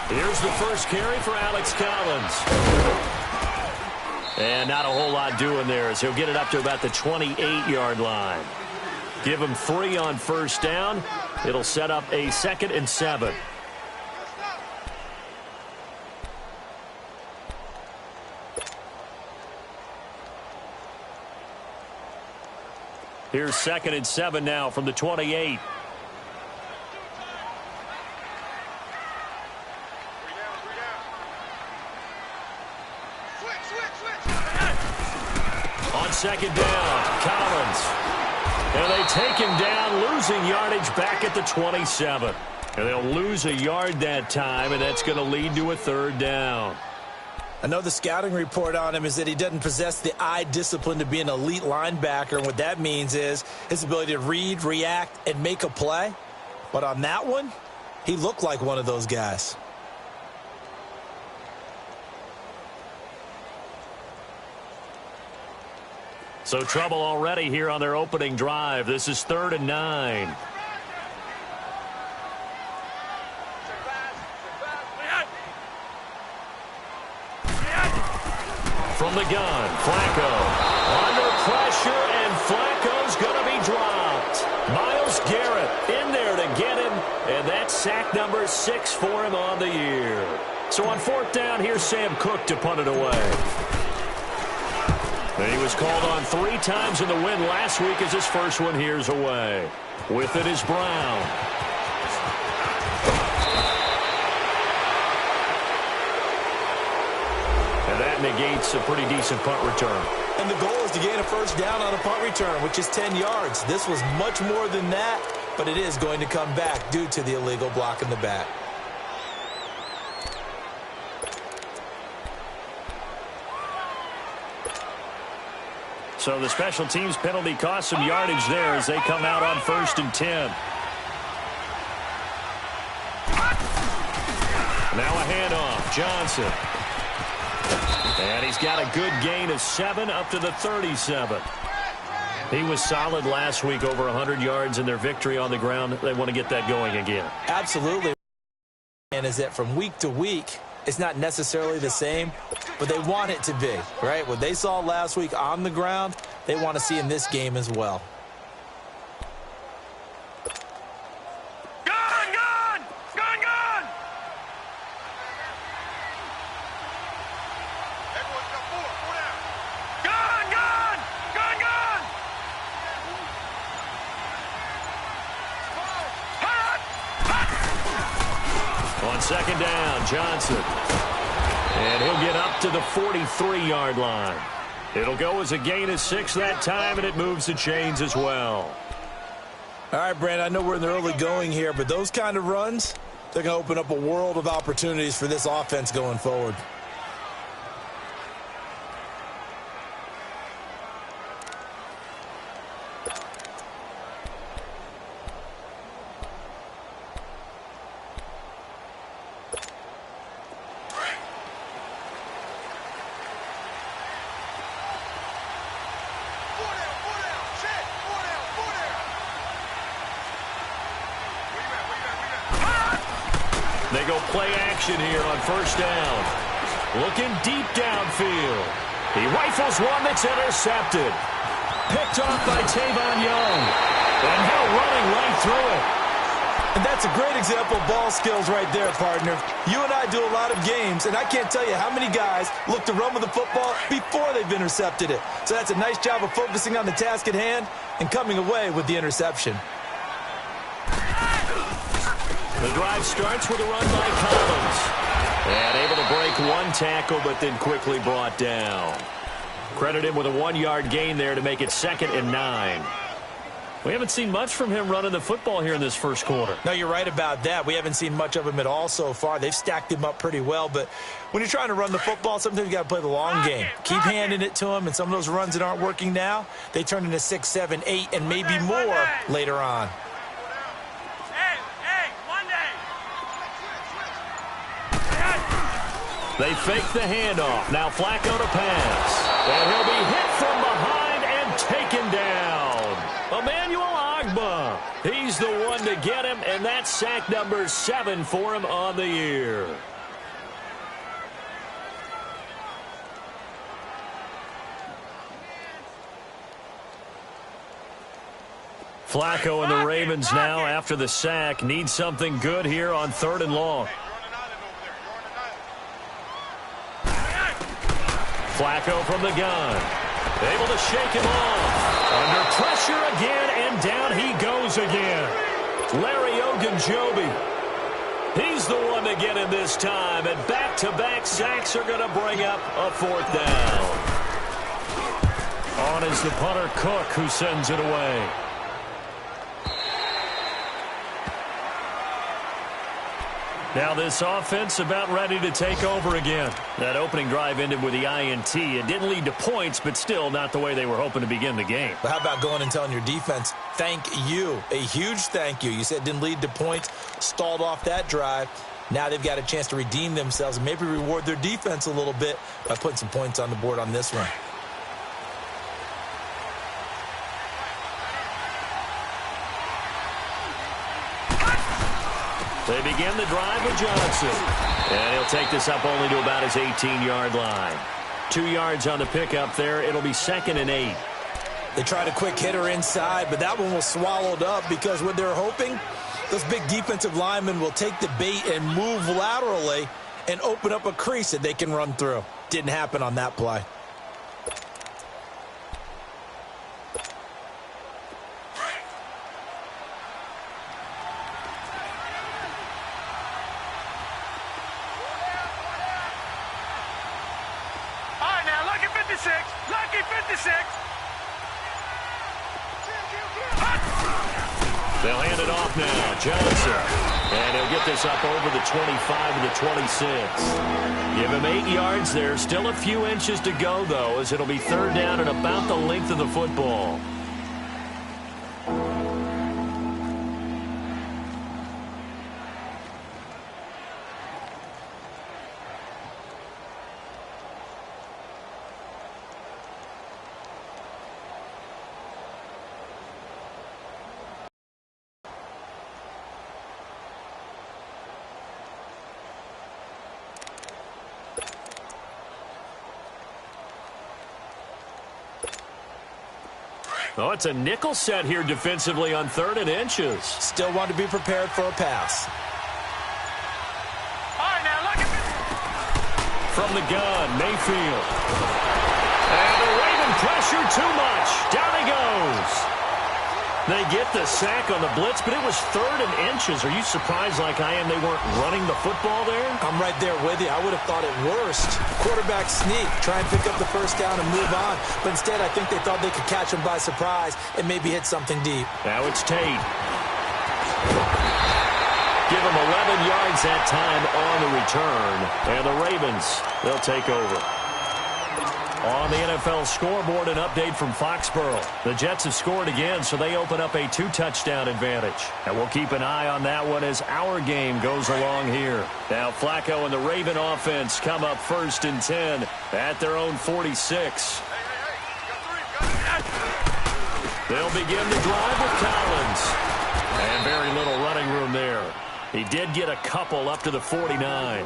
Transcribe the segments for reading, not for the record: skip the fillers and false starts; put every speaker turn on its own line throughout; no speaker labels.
Here's the first carry for Alex Collins. And not a whole lot doing there as he'll get it up to about the 28-yard line. Give him 3 on first down. It'll set up a 2nd and 7. Here's 2nd and 7 now from the 28. On 2nd down, Collins. And they take him down, losing yardage back at the 27. And they'll lose a yard that time, and that's going to lead to a 3rd down.
I know the scouting report on him is that he doesn't possess the eye discipline to be an elite linebacker. And what that means is his ability to read, react, and make a play. But on that one, he looked like one of those guys.
So trouble already here on their opening drive. This is 3rd and 9. From the gun, Flacco. Under pressure, and Flacco's going to be dropped. Myles Garrett in there to get him, and that's sack number 6 for him on the year. So on 4th down, here's Sam Cook to punt it away. And he was called on 3 times in the win last week as his first one here's away. With it is Brown. And that negates a pretty decent punt return.
And the goal is to gain a first down on a punt return, which is 10 yards. This was much more than that, but it is going to come back due to the illegal block in the back.
So the special teams penalty cost some yardage there as they come out on 1st and 10. Now a handoff. Johnson. And he's got a good gain of 7 up to the 37. He was solid last week, over 100 yards in their victory on the ground. They want to get that going again.
Absolutely. And is that from week to week, it's not necessarily the same, but they want it to be, right? What they saw last week on the ground, they want to see in this game as well.
On 2nd down, Johnson. And he'll get up to the 43-yard line. It'll go as a gain of 6 that time, and it moves the chains as well.
All right, Brandon, I know we're in the early going here, but those kind of runs, they're going to open up a world of opportunities for this offense going forward.
They go play action here on 1st down. Looking deep downfield. He rifles one that's intercepted. Picked off by Tavon Young. And now running right through it.
And that's a great example of ball skills right there, partner. You and I do a lot of games, and I can't tell you how many guys look to run with the football before they've intercepted it. So that's a nice job of focusing on the task at hand and coming away with the interception.
The drive starts with a run by Collins. And able to break one tackle, but then quickly brought down. Credit him with a 1-yard gain there to make it 2nd and 9. We haven't seen much from him running the football here in this first quarter.
No, you're right about that. We haven't seen much of him at all so far. They've stacked him up pretty well, but when you're trying to run the football, sometimes you got to play the long game. Keep handing it to him, and some of those runs that aren't working now, they turn into 6, 7, 8, and maybe more later on.
They fake the handoff. Now Flacco to pass. And he'll be hit from behind and taken down. Emmanuel Ogbah. He's the one to get him, and that's sack number 7 for him on the year. Flacco and the Ravens now, after the sack, need something good here on 3rd and long. Flacco from the gun. Able to shake him off. Under pressure again, and down he goes again. Larry Ogunjobi. He's the one to get him this time, and back-to-back sacks are going to bring up a 4th down. On is the punter, Cook, who sends it away. Now this offense about ready to take over again. That opening drive ended with the INT. It didn't lead to points, but still not the way they were hoping to begin the game.
But how about going and telling your defense, thank you, a huge thank you. You said it didn't lead to points, stalled off that drive. Now they've got a chance to redeem themselves and maybe reward their defense a little bit by putting some points on the board on this one.
They begin the drive with Johnson. And he'll take this up only to about his 18-yard line. 2 yards on the pickup there. It'll be 2nd and 8.
They tried a quick hitter inside, but that one was swallowed up because what they're hoping, those big defensive linemen will take the bait and move laterally and open up a crease that they can run through. Didn't happen on that play.
Lucky 56.
They'll hand it off now. Johnson. And he'll get this up over the 25 to the 26. Give him 8 yards there. Still a few inches to go, though, as it'll be 3rd down and about the length of the football. Oh, it's a nickel set here defensively on 3rd and inches.
Still want to be prepared for a pass.
All right, now look at this.
From the gun, Mayfield. And the Raven pressure too much. Down he goes. They get the sack on the blitz, but it was 3rd and inches. Are you surprised like I am they weren't running the football there?
I'm right there with you. I would have thought at worst. Quarterback sneak, try and pick up the 1st down and move on. But instead, I think they thought they could catch him by surprise and maybe hit something deep.
Now it's Tate. Give him 11 yards that time on the return. And the Ravens, they'll take over. On the NFL scoreboard, an update from Foxborough. The Jets have scored again, so they open up a 2-touchdown advantage. And we'll keep an eye on that one as our game goes along here. Now Flacco and the Raven offense come up 1st and 10 at their own 46. They'll begin the drive with Collins. And very little running room there. He did get a couple up to the 49.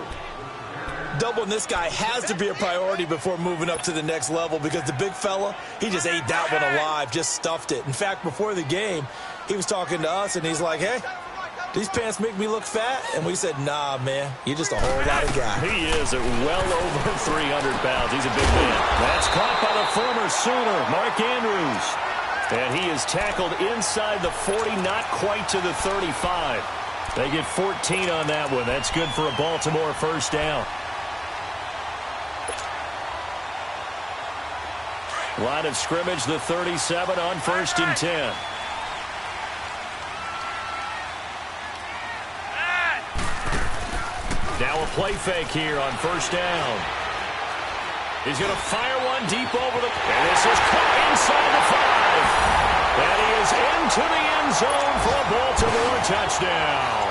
Doubling this guy has to be a priority before moving up to the next level because the big fella, he just ate that one alive, just stuffed it. In fact, before the game, he was talking to us, and he's like, hey, these pants make me look fat? And we said, nah, man, you're just a whole lot of guy.
He is at well over 300 pounds. He's a big man. That's caught by the former Sooner, Mark Andrews. And he is tackled inside the 40, not quite to the 35. They get 14 on that one. That's good for a Baltimore 1st down. Line of scrimmage, the 37 on 1st and 10. Now a play fake here on 1st down. He's going to fire one deep over the... And this is caught inside the 5. And he is into the end zone for a Baltimore touchdown.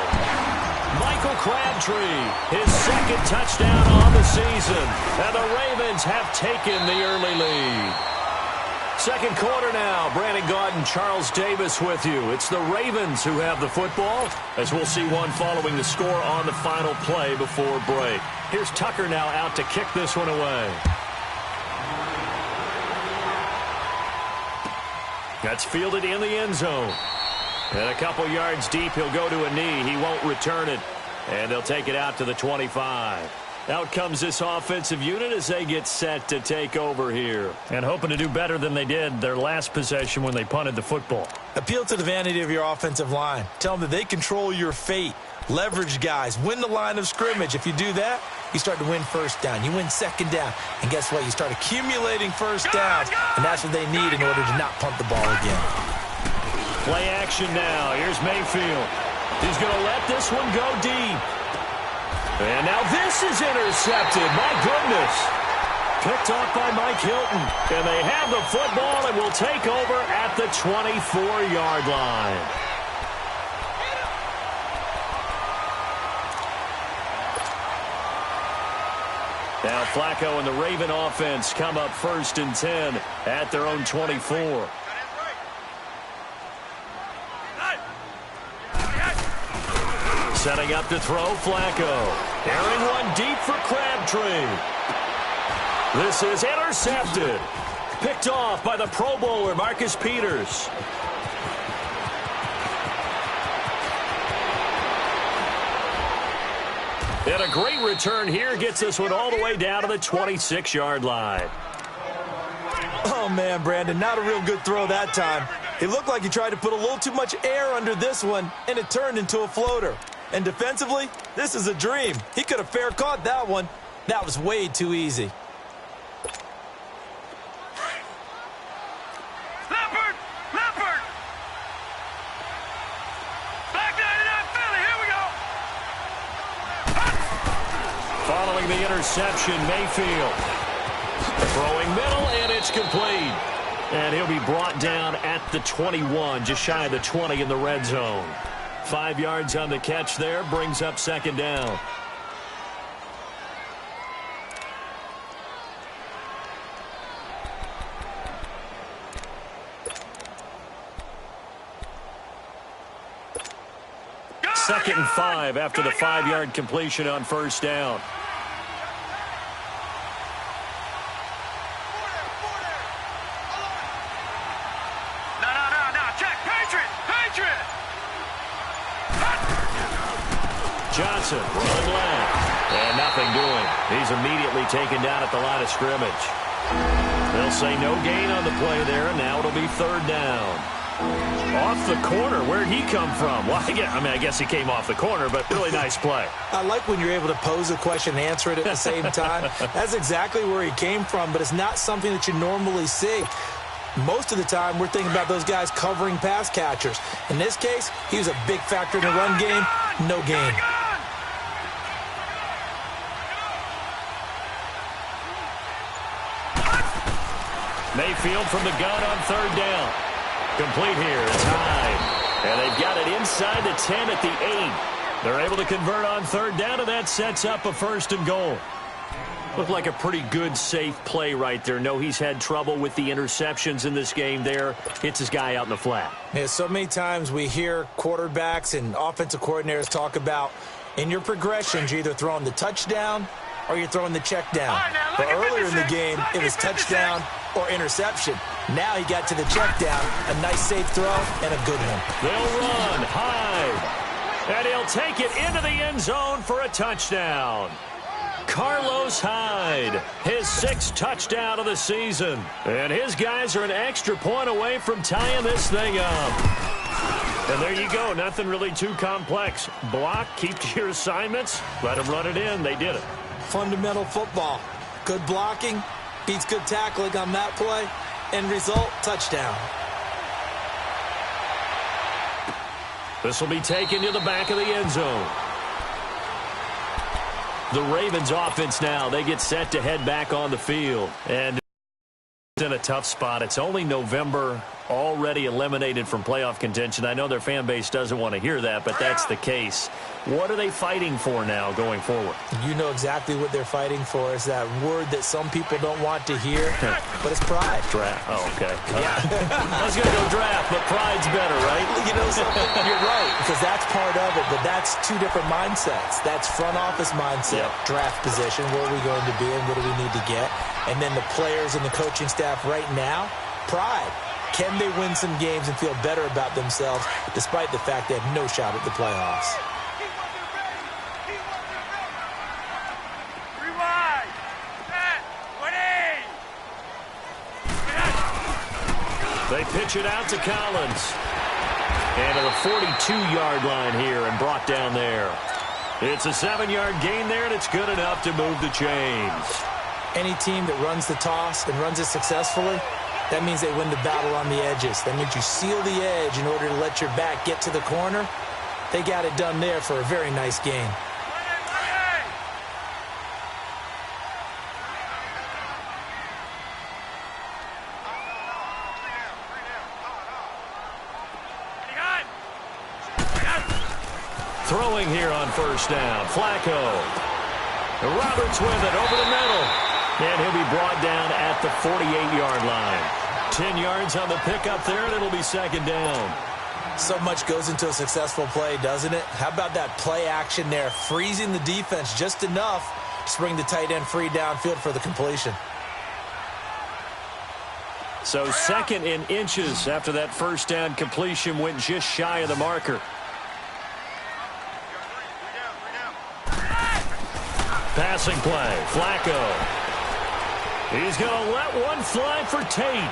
Michael Crabtree, his 2nd touchdown on the season. And the Ravens have taken the early lead. 2nd quarter now. Brandon Gaudin, Charles Davis with you. It's the Ravens who have the football, as we'll see one following the score on the final play before break. Here's Tucker now out to kick this one away. That's fielded in the end zone. And a couple yards deep, he'll go to a knee. He won't return it. And they'll take it out to the 25. Out comes this offensive unit as they get set to take over here. And hoping to do better than they did their last possession when they punted the football.
Appeal to the vanity of your offensive line. Tell them that they control your fate. Leverage guys. Win the line of scrimmage. If you do that, you start to win first down. You win second down. And guess what? You start accumulating first downs. And that's what they need in order to not punt the ball again.
Play action now. Here's Mayfield. He's going to let this one go deep. And now this is intercepted. My goodness. Picked off by Mike Hilton. And they have the football and will take over at the 24-yard line. Now Flacco and the Raven offense come up 1st and 10 at their own 24. Setting up to throw, Flacco. Airing one deep for Crabtree. This is intercepted. Picked off by the Pro Bowler, Marcus Peters. And a great return here gets this one all the way down to the 26-yard line.
Oh, man, Brandon, not a real good throw that time. It looked like he tried to put a little too much air under this one, and it turned into a floater. And defensively, this is a dream. He could have fair caught that one. That was way too easy.
Leopard! Leopard! Back 99 Philly, here we go!
Following the interception, Mayfield. Throwing middle, and it's complete. And he'll be brought down at the 21, just shy of the 20 in the red zone. 5 yards on the catch there, brings up 2nd down. Second and 5 after the 5-yard completion on 1st down. Johnson, run left. And nothing doing. He's immediately taken down at the line of scrimmage. They'll say no gain on the play there, and now it'll be 3rd down. Off the corner. Where'd he come from? Well, I guess he came off the corner, but really nice play.
I like when you're able to pose a question and answer it at the same time. That's exactly where he came from, but it's not something that you normally see. Most of the time, we're thinking about those guys covering pass catchers. In this case, he was a big factor in the run game. No gain.
Mayfield from the gun on 3rd down. Complete here. It's high. And they've got it inside the 10 at the 8. They're able to convert on 3rd down, and that sets up a 1st and goal. Looked like a pretty good, safe play right there. No, he's had trouble with the interceptions in this game there. Hits his guy out in the flat.
Yeah, so many times we hear quarterbacks and offensive coordinators talk about in your progressions, you're either throwing the touchdown or you're throwing the check down. But earlier in the game, it was touchdown or interception. Now he got to the check down, a nice safe throw, and a good one.
They'll run high, and he'll take it into the end zone for a touchdown. Carlos Hyde, his 6th touchdown of the season. And his guys are an extra point away from tying this thing up. And there you go. Nothing really too complex. Block, keep to your assignments, let them run it in. They did it.
Fundamental football. Good blocking, beats good tackling on that play. End result, touchdown.
This will be taken to the back of the end zone. The Ravens offense now, they get set to head back on the field. And it's in a tough spot. It's only November, already eliminated from playoff contention. I know their fan base doesn't want to hear that, but that's the case. What are they fighting for now going forward?
You know exactly what they're fighting for. Is that word that some people don't want to hear, but it's pride.
Draft. Oh, okay. Yeah. I was going to go draft, but pride's better, right?
You know something? You're right, because that's part of it, but that's two different mindsets. That's front office mindset, draft position, where are we going to be and what do we need to get? And then the players and the coaching staff right now, pride. Can they win some games and feel better about themselves despite the fact they have no shot at the playoffs?
Rewind. Set. 20.
They pitch it out to Collins. And to the 42-yard line here and brought down there. It's a 7-yard gain there, and it's good enough to move the chains.
Any team that runs the toss and runs it successfully, that means they win the battle on the edges. That means you seal the edge in order to let your back get to the corner. They got it done there for a very nice gain.
Throwing here on first down. Flacco. Roberts with it over the middle. And he'll be brought down at the 48-yard line. 10 yards on the pickup there, and it'll be second down.
So much goes into a successful play, doesn't it? How about that play action there, freezing the defense just enough to bring the tight end free downfield for the completion.
So second in inches after that first down completion went just shy of the marker. Passing play, Flacco. He's going to let one fly for Tate.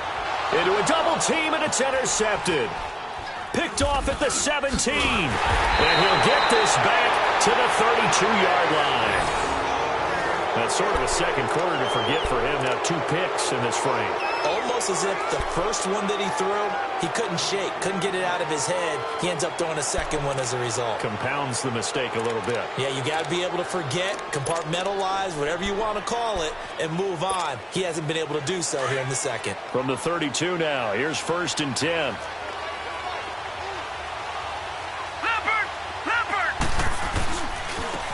Into a double team, and it's intercepted. Picked off at the 17. And he'll get this back to the 32-yard line. That's sort of a second quarter to forget for him. Now 2 picks in this frame.
Almost as if the first one that he threw, he couldn't shake, couldn't get it out of his head. He ends up throwing a second one as a result.
Compounds the mistake a little bit.
Yeah, you got to be able to forget, compartmentalize, whatever you want to call it, and move on. He hasn't been able to do so here in the second.
From the 32 now, here's first and 10.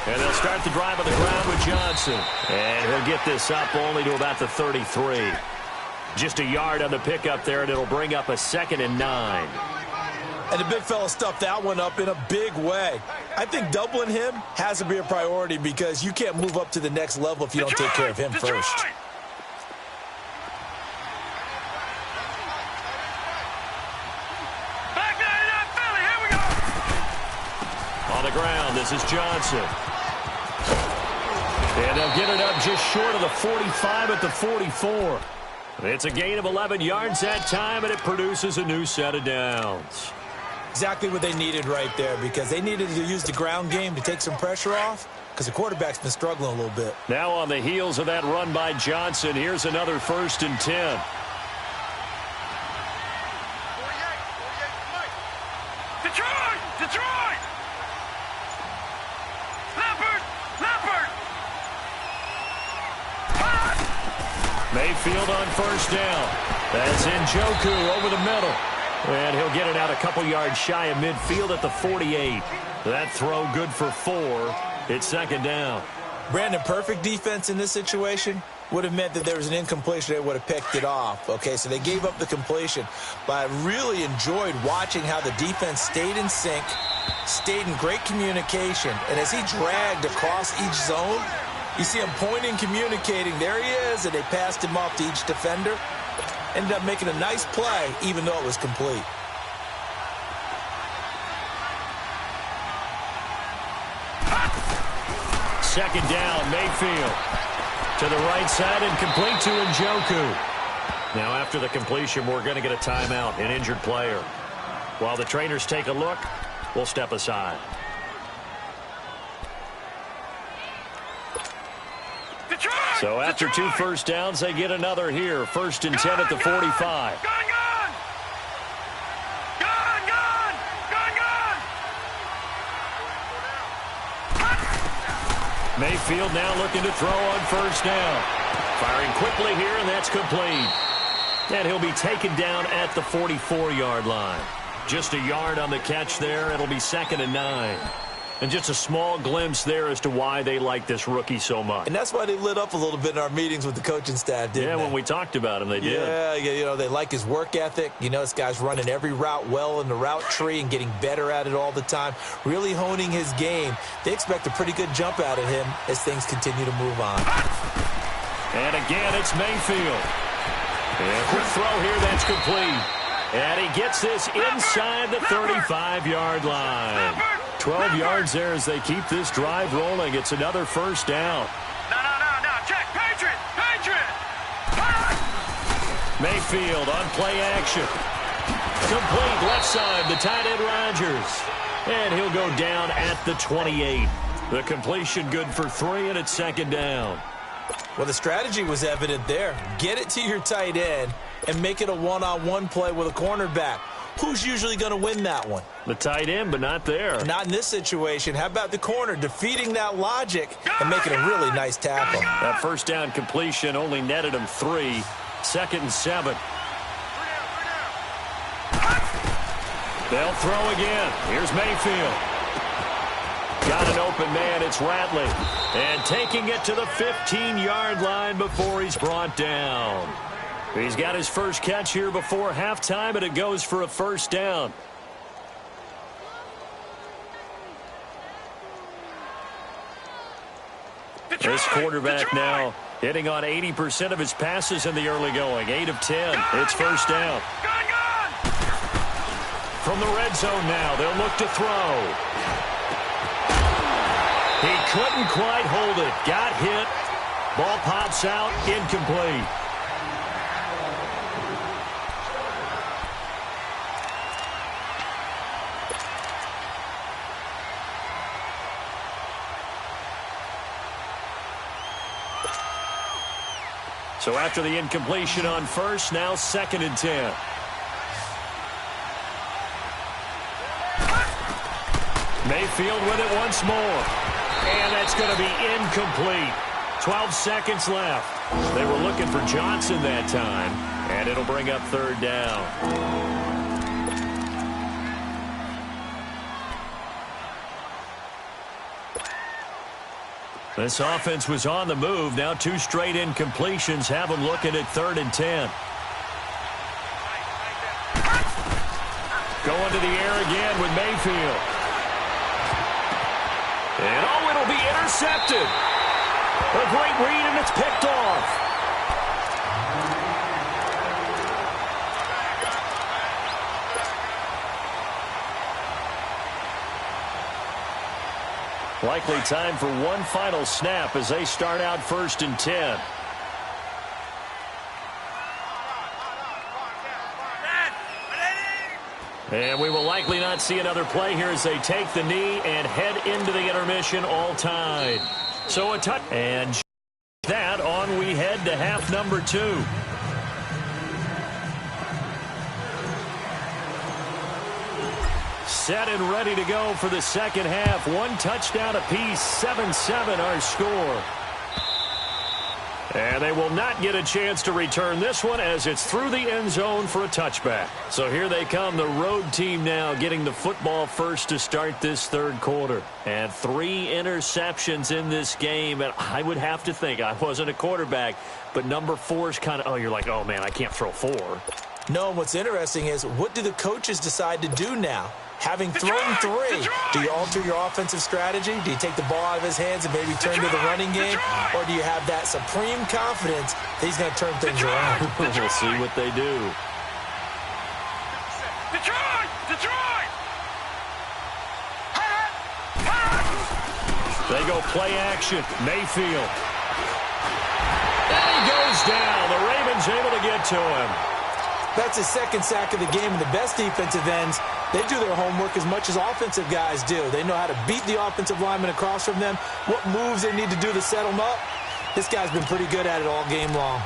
And they'll start the drive on the ground with Johnson. And he'll get this up only to about the 33. Just a yard on the pickup there, and it'll bring up a 2nd and 9.
And the big fella stuffed that one up in a big way. I think doubling him has to be a priority because you can't move up to the next level if you don't take care of him first.
Back 99 Philly, here we go.
On the ground, this is Johnson. And they'll get it up just short of the 45 at the 44. It's a gain of 11 yards that time, and it produces a new set of downs.
Exactly what they needed right there because they needed to use the ground game to take some pressure off because the quarterback's been struggling a little bit.
Now on the heels of that run by Johnson, here's another 1st and 10.
Detroit! Detroit! Leopard! Leopard!
Mayfield on first down. That's Njoku over the middle. And he'll get it out a couple yards shy of midfield at the 48. That throw good for 4. It's second down.
Brandon, perfect defense in this situation would have meant that there was an incompletion. They would have picked it off. Okay, so they gave up the completion. But I really enjoyed watching how the defense stayed in sync, stayed in great communication. And as he dragged across each zone, you see him pointing, communicating. There he is, and they passed him off to each defender. Ended up making a nice play, even though it was complete.
Second down, Mayfield. To the right side and complete to Njoku. Now after the completion, we're going to get a timeout, an injured player. While the trainers take a look, we'll step aside. So after 2 first downs, they get another here. 1st and 10 at the 45.
Gone!
Mayfield now looking to throw on first down. Firing quickly here, and that's complete. And he'll be taken down at the 44-yard line. Just a yard on the catch there. It'll be 2nd and 9. And just a small glimpse there as to why they like this rookie so much.
And that's why they lit up a little bit in our meetings with the coaching staff, didn't they?
Yeah, when we talked about him, they did.
Yeah, you know, they like his work ethic. You know, this guy's running every route well in the route tree and getting better at it all the time, really honing his game. They expect a pretty good jump out of him as things continue to move on.
And again, it's Mayfield. And quick throw here, that's complete. And he gets this inside the 35-yard line. 12 yards there as they keep this drive rolling. It's another first down.
No. Check. Patriot.
Mayfield on play action. Complete left side, the tight end Rodgers. And he'll go down at the 28. The completion good for 3, and it's second down.
Well, the strategy was evident there. Get it to your tight end and make it a one-on-one play with a cornerback. Who's usually going to win that one?
The tight end, but not there.
Not in this situation. How about the corner defeating that logic and making a really nice tackle?
That first down completion only netted him 3. Second and 7. They'll throw again. Here's Mayfield. Got an open man. It's Ratley. And taking it to the 15-yard line before he's brought down. He's got his first catch here before halftime, and it goes for a first down. This quarterback now hitting on 80% of his passes in the early going. 8 of 10. It's first down. From the red zone now, they'll look to throw. He couldn't quite hold it. Got hit. Ball pops out. Incomplete. So after the incompletion on first, now second and 10. Mayfield with it once more. And that's going to be incomplete. 12 seconds left. They were looking for Johnson that time. And it'll bring up third down. This offense was on the move. Now 2 straight incompletions have them looking at third and 10. Going to the air again with Mayfield. And oh, it'll be intercepted. A great read, and it's picked off. Likely time for one final snap as they start out first and 10. And we will likely not see another play here as they take the knee and head into the intermission all tied. So a touch. And that on we head to half number 2. Set and ready to go for the second half. 1 touchdown apiece, 7-7 our score. And they will not get a chance to return this one as it's through the end zone for a touchback. So here they come, the road team now getting the football first to start this third quarter. And 3 interceptions in this game. And I would have to think, I wasn't a quarterback, but number 4 is kind of, oh, you're like, oh, man, I can't throw 4.
No, what's interesting is what do the coaches decide to do now? Having thrown 3, do you alter your offensive strategy? Do you take the ball out of his hands and maybe turn to the running game? Or do you have that supreme confidence that he's going to turn things around?
We'll see what they do.
Detroit!
They go play action. Mayfield. And he goes down. The Ravens able to get to him.
That's his second sack of the game, and the best defensive ends, they do their homework as much as offensive guys do. They know how to beat the offensive lineman across from them, what moves they need to do to set them up. This guy's been pretty good at it all game long.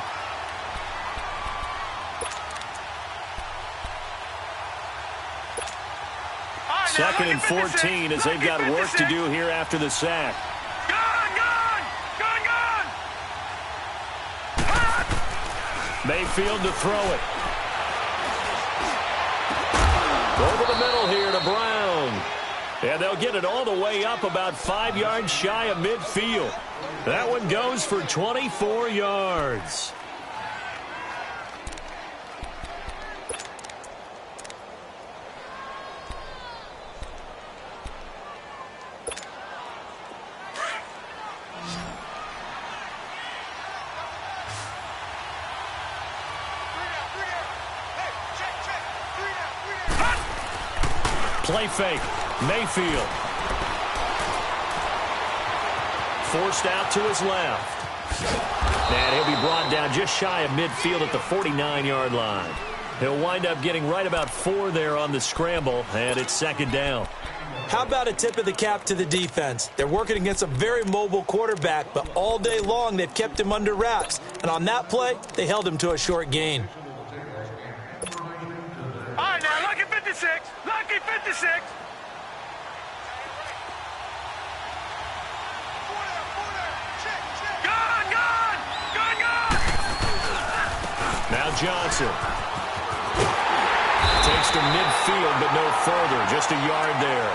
Second and 14 as they've got work to do here after the sack. Mayfield to throw it. Over the middle here to Brown. And they'll get it all the way up about 5 yards shy of midfield. That one goes for 24 yards. Slay fake. Mayfield. Forced out to his left. And he'll be brought down just shy of midfield at the 49-yard line. He'll wind up getting right about 4 there on the scramble, and it's second down.
How about a tip of the cap to the defense? They're working against a very mobile quarterback, but all day long they've kept him under wraps. And on that play, they held him to a short gain.
All right, now, lucky 56. Lucky 56.
Now Johnson. Takes to midfield, but no further. Just a yard there.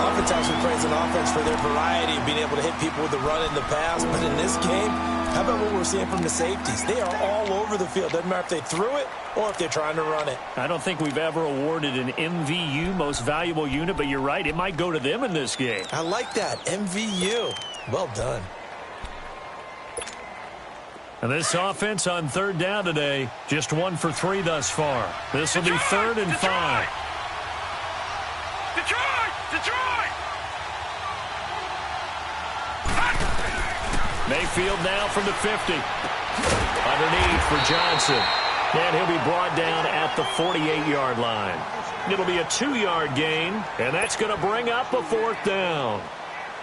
Oftentimes we praise an offense for their variety of being able to hit people with the run in the pass. But in this game, how about what we're seeing from the safeties? They are all over the field. Doesn't matter if they threw it or if they're trying to run it.
I don't think we've ever awarded an MVU, most valuable unit, but you're right. It might go to them in this game.
I like that. MVU. Well done.
And this offense on third down today, just 1 for 3 thus far. This will be 3rd and 5.
Detroit!
Mayfield now from the 50. Underneath for Johnson. And he'll be brought down at the 48-yard line. It'll be a 2-yard gain, and that's going to bring up a 4th down.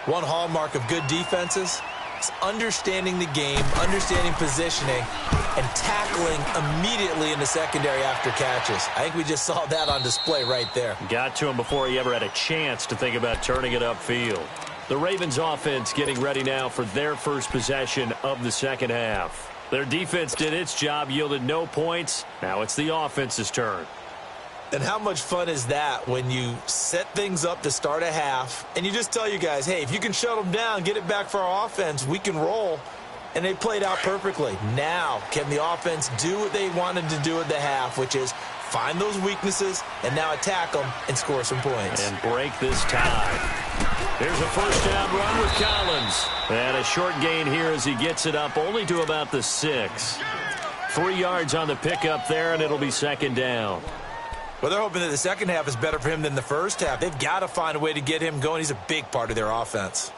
One hallmark of good defenses is understanding the game, understanding positioning, and tackling immediately in the secondary after catches. I think we just saw that on display right there.
Got to him before he ever had a chance to think about turning it upfield. The Ravens offense getting ready now for their first possession of the second half. Their defense did its job, yielded no points. Now it's the offense's turn.
And how much fun is that when you set things up to start a half and you just tell you guys, hey, if you can shut them down, get it back for our offense, we can roll. And they played out perfectly. Now, can the offense do what they wanted to do at the half, which is find those weaknesses and now attack them and score some points.
And break this tie. Here's a first down run with Collins. And a short gain here as he gets it up only to about the 6. 3 yards on the pickup there, and it'll be second down.
Well, they're hoping that the second half is better for him than the first half. They've got to find a way to get him going. He's a big part of their offense.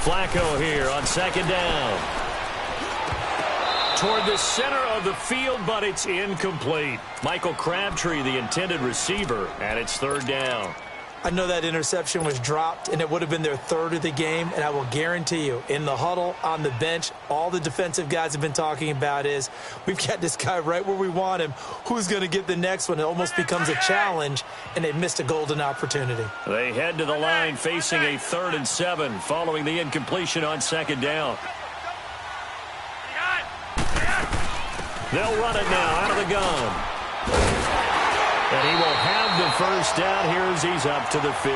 Flacco here on second down. Toward the center of the field, but it's incomplete. Michael Crabtree, the intended receiver, and it's third down.
I know that interception was dropped, and it would have been their third of the game, and I will guarantee you, in the huddle, on the bench, all the defensive guys have been talking about is, we've got this guy right where we want him. Who's going to get the next one? It almost becomes a challenge, and they missed a golden opportunity.
They head to the line facing a 3rd and 7 following the incompletion on second down. They'll run it now out of the gun. And he will have the first down here as he's up to the 15.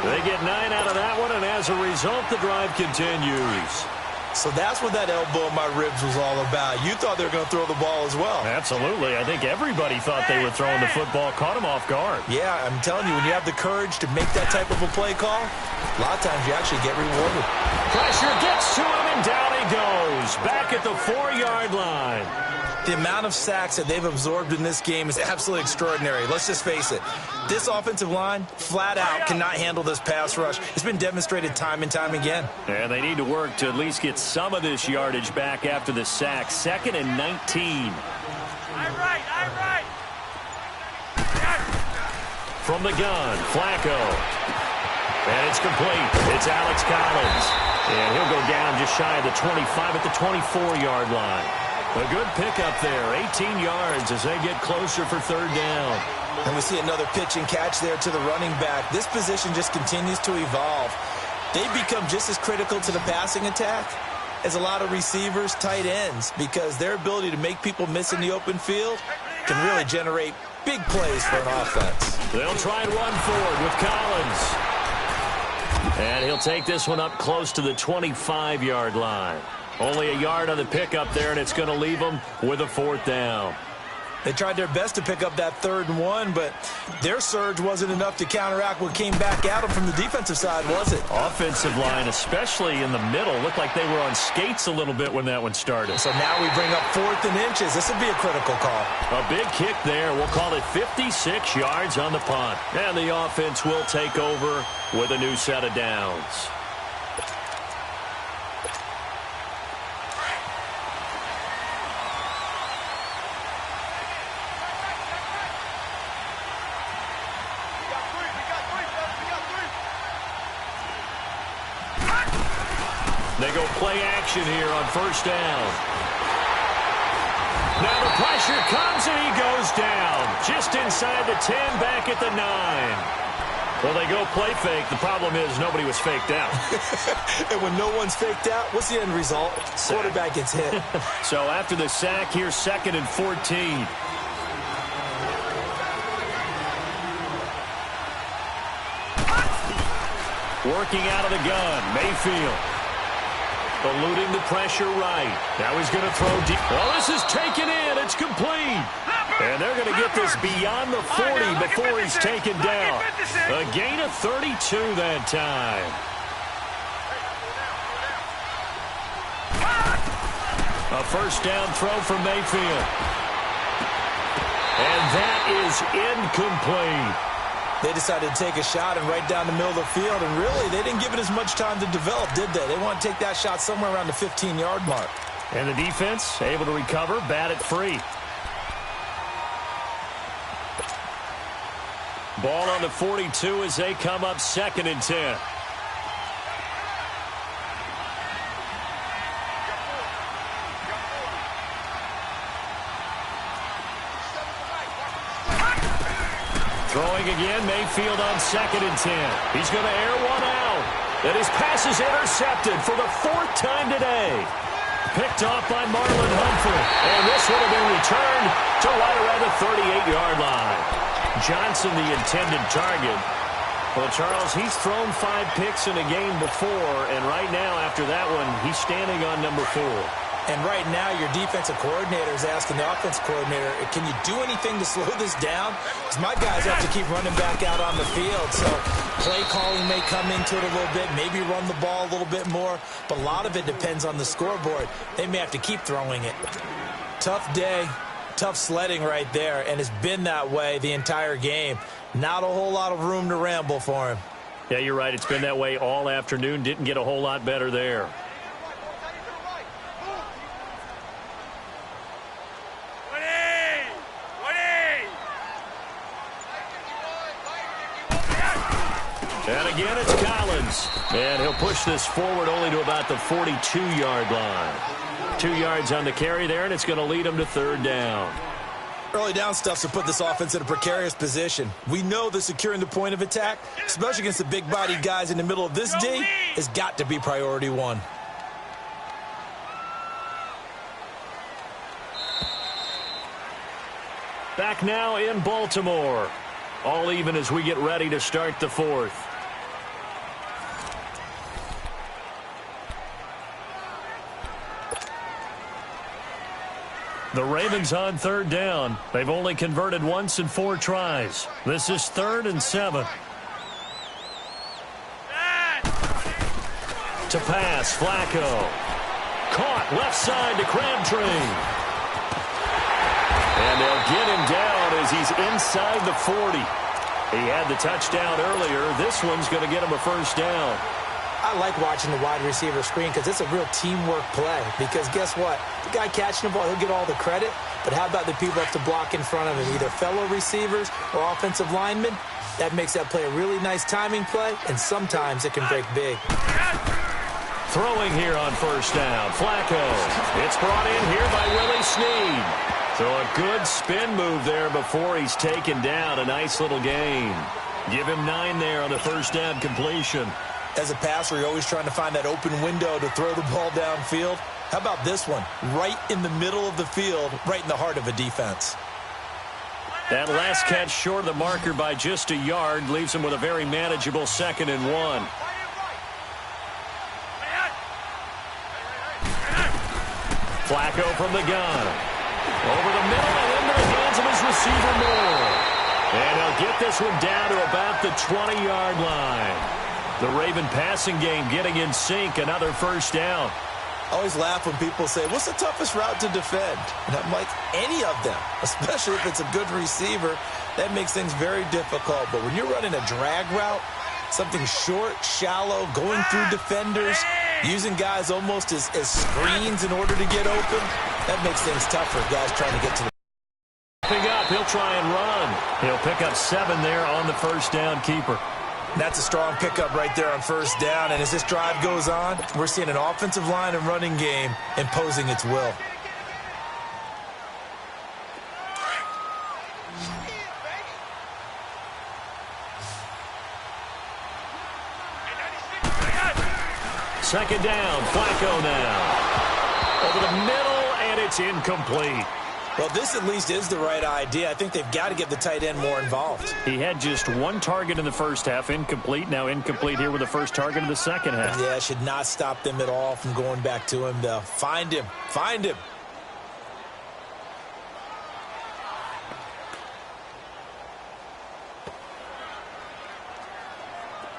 They get 9 out of that one, and as a result, the drive continues.
So that's what that elbow in my ribs was all about. You thought they were going to throw the ball as well.
Absolutely. I think everybody thought they were throwing the football, caught him off guard.
Yeah, I'm telling you, when you have the courage to make that type of a play call, a lot of times you actually get rewarded.
Pressure gets to him, and down he goes. Back at the 4-yard line.
The amount of sacks that they've absorbed in this game is absolutely extraordinary. Let's just face it. This offensive line, flat out, cannot handle this pass rush. It's been demonstrated time and time again.
And they need to work to at least get some of this yardage back after the sack. 2nd and 19.
I'm right.
From the gun, Flacco. And it's complete. It's Alex Collins. And he'll go down just shy of the 25 at the 24-yard line. A good pickup there, 18 yards as they get closer for third down.
And we see another pitch and catch there to the running back. This position just continues to evolve. They become just as critical to the passing attack as a lot of receivers, tight ends, because their ability to make people miss in the open field can really generate big plays for an offense.
They'll try and run forward with Collins. And he'll take this one up close to the 25-yard line. Only a yard on the pickup there, and it's going to leave them with a 4th down.
They tried their best to pick up that 3rd and 1, but their surge wasn't enough to counteract what came back at them from the defensive side, was it?
Offensive line, especially in the middle, looked like they were on skates a little bit when that one started.
So now we bring up 4th and inches. This will be a critical call.
A big kick there. We'll call it 56 yards on the punt. And the offense will take over with a new set of downs. They go play action here on 1st down. Now the pressure comes and he goes down. Just inside the 10, back at the 9. Well, they go play fake. The problem is nobody was faked out.
And when no one's faked out, what's the end result?
Sack.
Quarterback gets hit.
So after the sack, here's 2nd and 14. Working out of the gun, Mayfield. Eluding the pressure right. Now he's going to throw deep. Oh, this is taken in. It's complete. And they're going to get this beyond the 40 before he's taken down. A gain of 32 that time. A 1st down throw from Mayfield. And that is incomplete.
They decided to take a shot and right down the middle of the field, and really, they didn't give it as much time to develop, did they? They want to take that shot somewhere around the 15-yard mark.
And the defense able to recover, bat it free. Ball on the 42 as they come up 2nd and 10. Throwing again, Mayfield on 2nd and 10. He's going to air one out. And his pass is intercepted for the 4th time today. Picked off by Marlon Humphrey. And this would have been returned to right around the 38-yard line. Johnson, the intended target. Well, Charles, he's thrown 5 picks in a game before, and right now, after that one, he's standing on number 4.
And right now, your defensive coordinator is asking the offensive coordinator, can you do anything to slow this down? Because my guys have to keep running back out on the field. So play calling may come into it a little bit, maybe run the ball a little bit more. But a lot of it depends on the scoreboard. They may have to keep throwing it. Tough day, tough sledding right there, and it's been that way the entire game. Not a whole lot of room to ramble for him.
Yeah, you're right. It's been that way all afternoon. Didn't get a whole lot better there. And again, it's Collins. And he'll push this forward only to about the 42-yard line. 2 yards on the carry there, and it's going to lead him to 3rd down.
Early down stuff to put this offense in a precarious position. We know that securing the point of attack, especially against the big-bodied guys in the middle of this D, has got to be priority 1.
Back now in Baltimore. All even as we get ready to start the 4th. The Ravens on 3rd down. They've only converted once in 4 tries. This is 3rd and 7. To pass, Flacco. Caught left side to Crabtree. And they'll get him down as he's inside the 40. He had the touchdown earlier. This one's going to get him a 1st down.
I like watching the wide receiver screen because it's a real teamwork play. Because guess what? The guy catching the ball, he'll get all the credit. But how about the people who have to block in front of him, either fellow receivers or offensive linemen? That makes that play a really nice timing play, and sometimes it can break big.
Throwing here on 1st down, Flacco. It's brought in here by Willie Snead. So a good spin move there before he's taken down. A nice little gain. Give him 9 there on the 1st down completion.
As a passer, you're always trying to find that open window to throw the ball downfield. How about this one? Right in the middle of the field, right in the heart of a defense.
That last catch short of the marker by just a yard leaves him with a very manageable 2nd and 1. Flacco from the gun. Over the middle and into the hands of his receiver Moore. And he'll get this one down to about the 20-yard line. The Raven passing game getting in sync, another first down.
I always laugh when people say, what's the toughest route to defend? And I'm like, any of them, especially if it's a good receiver. That makes things very difficult. But when you're running a drag route, something short, shallow, going through defenders, using guys almost as screens in order to get open, that makes things tougher. Guys trying to get to the
up, he'll try and run. He'll pick up 7 there on the first down keeper.
That's a strong pickup right there on first down. And as this drive goes on, we're seeing an offensive line and running game imposing its will.
Second down, Flacco now. Over the middle, and it's incomplete.
Well, this at least is the right idea. I think they've got to get the tight end more involved.
He had just 1 target in the first half, incomplete. Now incomplete here with the first target in the second half.
Yeah, should not stop them at all from going back to him, though. Find him. Find him.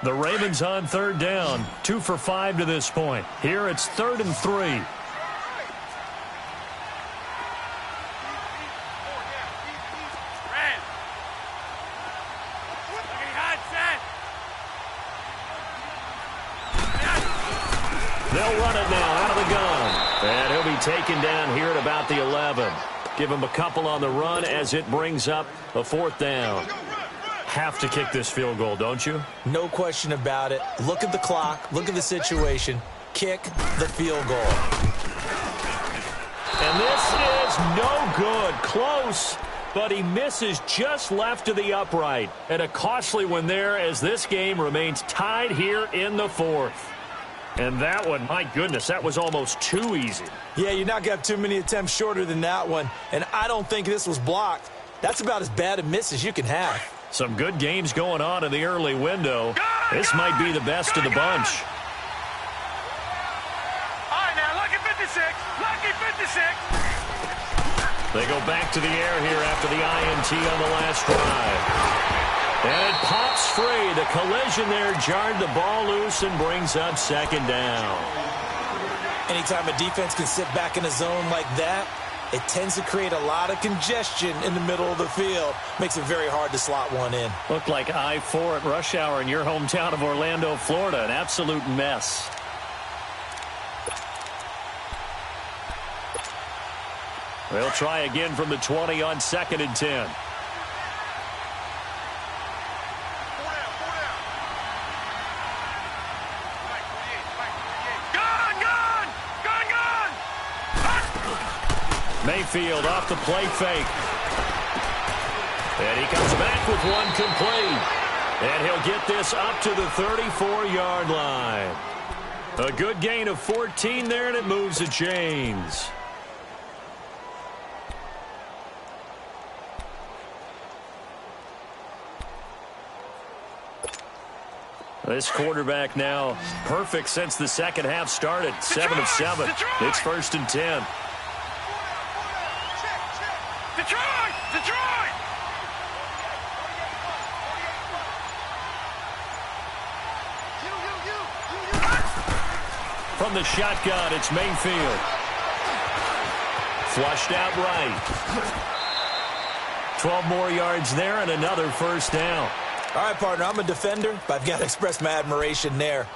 The Ravens on third down, 2 for 5 to this point. Here it's 3rd and 3. They'll run it now out of the gun. And he'll be taken down here at about the 11. Give him a couple on the run as it brings up a 4th down. Have to kick this field goal, don't you?
No question about it. Look at the clock. Look at the situation. Kick the field goal.
And this is no good. Close, but he misses just left of the upright. And a costly one there as this game remains tied here in the 4th. And that one, my goodness, that was almost too easy.
Yeah, you're not going to have too many attempts shorter than that one. And I don't think this was blocked. That's about as bad a miss as you can have.
Some good games going on in the early window. This might be the best of the bunch.
All right, now, lucky 56. Lucky 56.
They go back to the air here after the INT on the last drive. And it pops free. The collision there jarred the ball loose and brings up 2nd down.
Anytime a defense can sit back in a zone like that, it tends to create a lot of congestion in the middle of the field. Makes it very hard to slot one in.
Looked like I-4 at rush hour in your hometown of Orlando, Florida. An absolute mess. They'll try again from the 20 on 2nd and 10. Mayfield off the play fake. And he comes back with one complete. And he'll get this up to the 34-yard line. A good gain of 14 there, and it moves the chains. This quarterback now perfect since the second half started. 7 of 7. It's 1st and 10.
Detroit! Detroit!
From the shotgun, it's Mayfield. Flushed out right. 12 more yards there and another first down.
All right, partner, I'm a defender, but I've got to express my admiration there.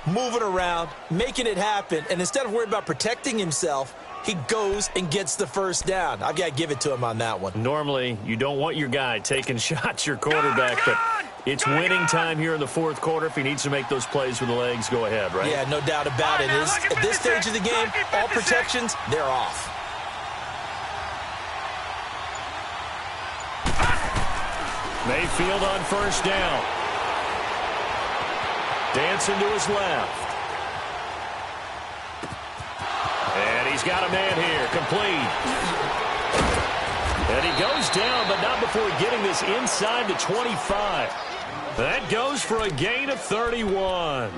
Moving around, making it happen, and instead of worrying about protecting himself, he goes and gets the first down. I've got to give it to him on that one.
Normally, you don't want your guy taking shots, your quarterback, but it's winning time here in the 4th quarter. If he needs to make those plays with the legs, go ahead, right?
Yeah, no doubt about it. At this stage of the game, all protections, they're off.
Mayfield on first down. Dancing to his left. And he's got a man here, complete. And he goes down, but not before getting this inside the 25. That goes for a gain of 31.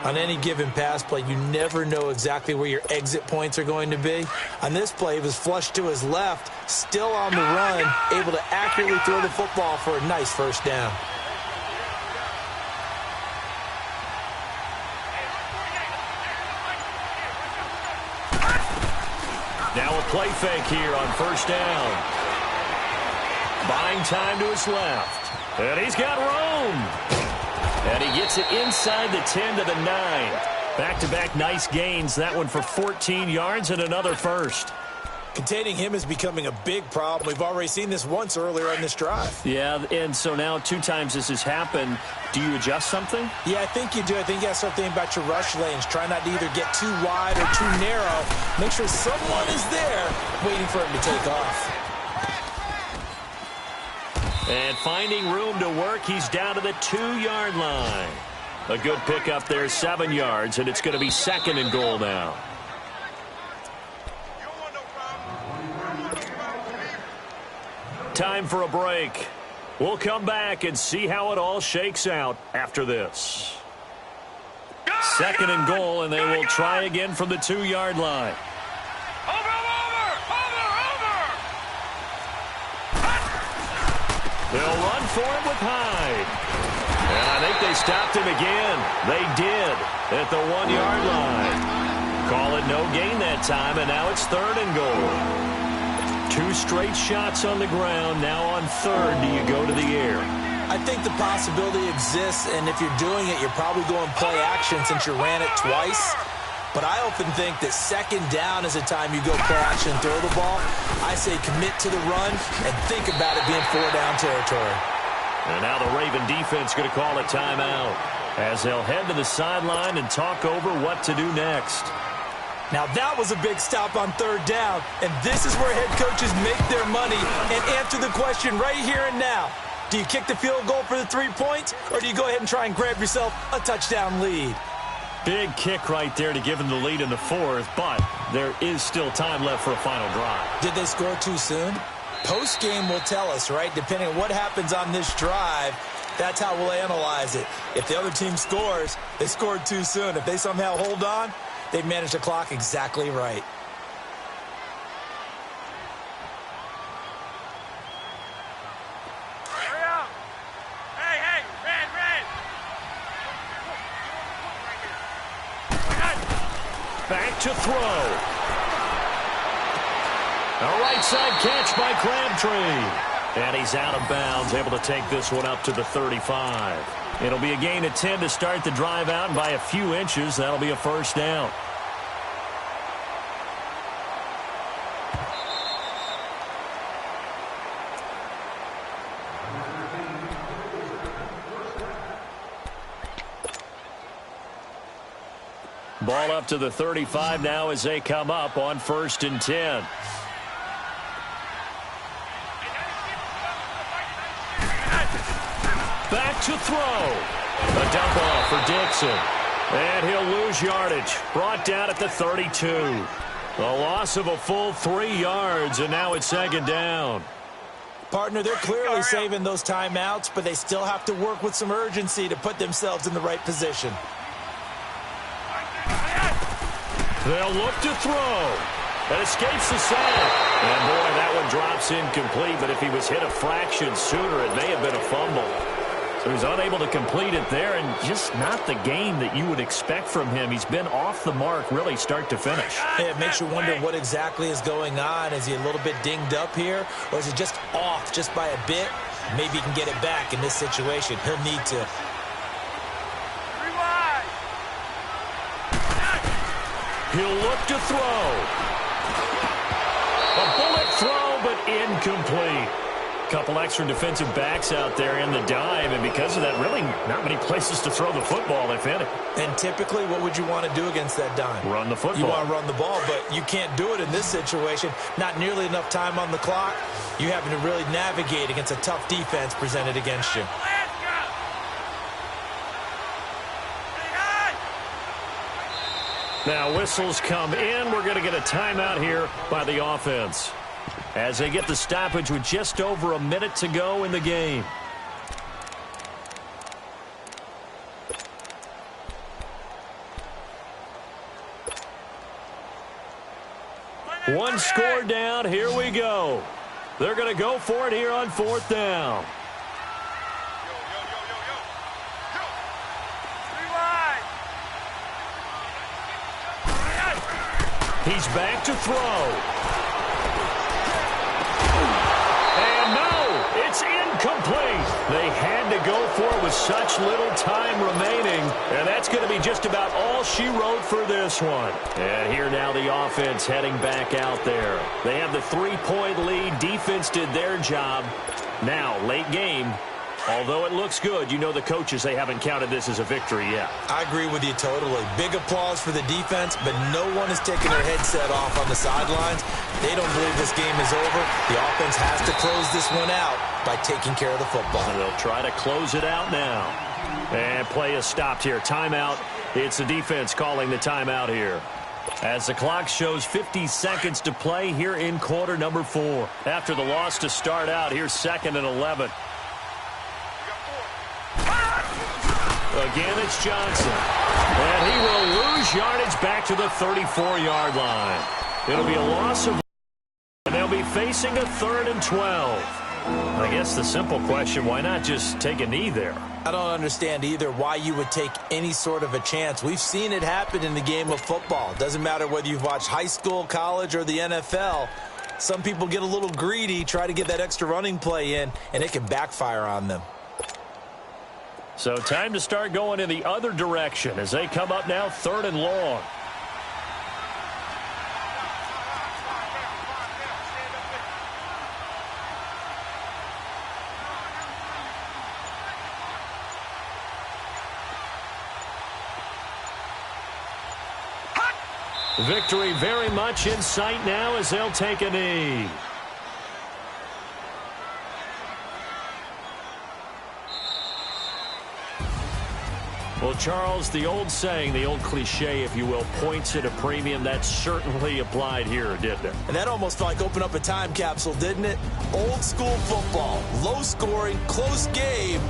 On any given pass play, you never know exactly where your exit points are going to be. On this play, he was flushed to his left, still on the run, able to accurately throw the football for a nice first down.
Now a play fake here on first down. Buying time to his left. And he's got room. And he gets it inside the 10 to the 9. Back-to-back nice gains. That one for 14 yards and another first.
Containing him is becoming a big problem. We've already seen this once earlier on this drive.
Yeah, and so now 2 times this has happened. Do you adjust something?
Yeah, I think you do. I think you got to start thinking about your rush lanes. Try not to either get too wide or too narrow. Make sure someone is there waiting for him to take off.
And finding room to work, he's down to the 2-yard line. A good pickup there, 7 yards, and it's going to be 2nd and goal now. Time for a break. We'll come back and see how it all shakes out after this. 2nd and goal, and they will try again from the 2-yard line. They'll run for it with Hyde. And I think they stopped him again. They did at the 1-yard line. Call it no gain that time, and now it's 3rd and goal. 2 straight shots on the ground. Now on 3rd, do you go to the air?
I think the possibility exists, and if you're doing it, you're probably going play action since you ran it twice. But I often think that 2nd down is a time you go play action and throw the ball. I say commit to the run and think about it being 4-down territory.
And now the Raven defense going to call a timeout as they'll head to the sideline and talk over what to do next.
Now that was a big stop on 3rd down, and this is where head coaches make their money and answer the question right here and now. Do you kick the field goal for the 3 points, or do you go ahead and try and grab yourself a touchdown lead?
Big kick right there to give them the lead in the 4th, but there is still time left for a final drive.
Did they score too soon? Post-game will tell us, right? Depending on what happens on this drive, that's how we'll analyze it. If the other team scores, they scored too soon. If they somehow hold on, they've managed the clock exactly right.
Back to throw. A right side catch by Crabtree. And he's out of bounds, able to take this one up to the 35. It'll be a gain of 10 to start the drive out, and by a few inches, that'll be a first down. Ball up to the 35 now as they come up on 1st and 10. Back to throw. A dump off for Dixon. And he'll lose yardage. Brought down at the 32. A loss of a full 3 yards, and now it's 2nd down.
Partner, they're clearly saving those timeouts, but they still have to work with some urgency to put themselves in the right position.
They'll look to throw. That escapes the sack. And, boy, that one drops incomplete, but if he was hit a fraction sooner, it may have been a fumble. So he's unable to complete it there, and just not the game that you would expect from him. He's been off the mark really start to finish.
Yeah, it makes you wonder what exactly is going on. Is he a little bit dinged up here, or is it just off just by a bit? Maybe he can get it back in this situation. He'll need to.
He'll look to throw. A bullet throw, but incomplete. Couple extra defensive backs out there in the dime, and because of that, really not many places to throw the football, if any.
And typically, what would you want to do against that dime?
Run the football.
You want to run the ball, but you can't do it in this situation. Not nearly enough time on the clock. You having to really navigate against a tough defense presented against you.
Now whistles come in. We're going to get a timeout here by the offense as they get the stoppage with just over a minute to go in the game. One score down. Here we go. They're going to go for it here on 4th down. He's back to throw. And no, it's incomplete. They had to go for it with such little time remaining. And that's going to be just about all she wrote for this one. And here now the offense heading back out there. They have the 3-point lead. Defense did their job. Now, late game. Although it looks good, you know the coaches, they haven't counted this as a victory yet.
I agree with you totally. Big applause for the defense, but no one is taking their headset off on the sidelines. They don't believe this game is over. The offense has to close this one out by taking care of the football.
And they'll try to close it out now. And play is stopped here. Timeout. It's the defense calling the timeout here. As the clock shows 50 seconds to play here in quarter number 4. After the loss to start out, here's 2nd and 11. Again, it's Johnson. And he will lose yardage back to the 34-yard line. It'll be a loss of... And they'll be facing a 3rd and 12. I guess the simple question, why not just take a knee there?
I don't understand either why you would take any sort of a chance. We've seen it happen in the game of football. It doesn't matter whether you've watched high school, college, or the NFL. Some people get a little greedy, try to get that extra running play in, and it can backfire on them.
So time to start going in the other direction as they come up now 3rd and long. Victory very much in sight now as they'll take a knee. Well, Charles, the old saying, the old cliche, if you will, points at a premium, that certainly applied here, didn't it?
And that almost felt like opened up a time capsule, didn't it? Old school football, low scoring, close game.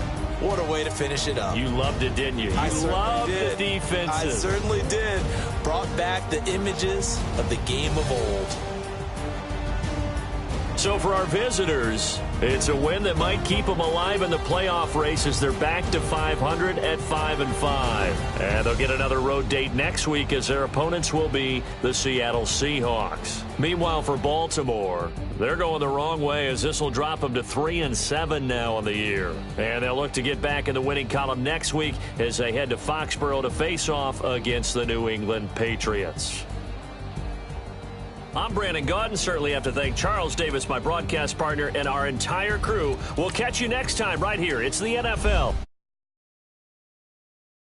What a way to finish it up.
You loved it, didn't you?
I
loved
did.
The defenses.
I certainly did. Brought back the images of the game of old.
So for our visitors, it's a win that might keep them alive in the playoff race as they're back to 500 at 5-5. And they'll get another road date next week as their opponents will be the Seattle Seahawks. Meanwhile, for Baltimore, they're going the wrong way as this will drop them to 3-7 now on the year. And they'll look to get back in the winning column next week as they head to Foxborough to face off against the New England Patriots. I'm Brandon Gaudin. Certainly have to thank Charles Davis, my broadcast partner, and our entire crew. We'll catch you next time right here. It's the NFL.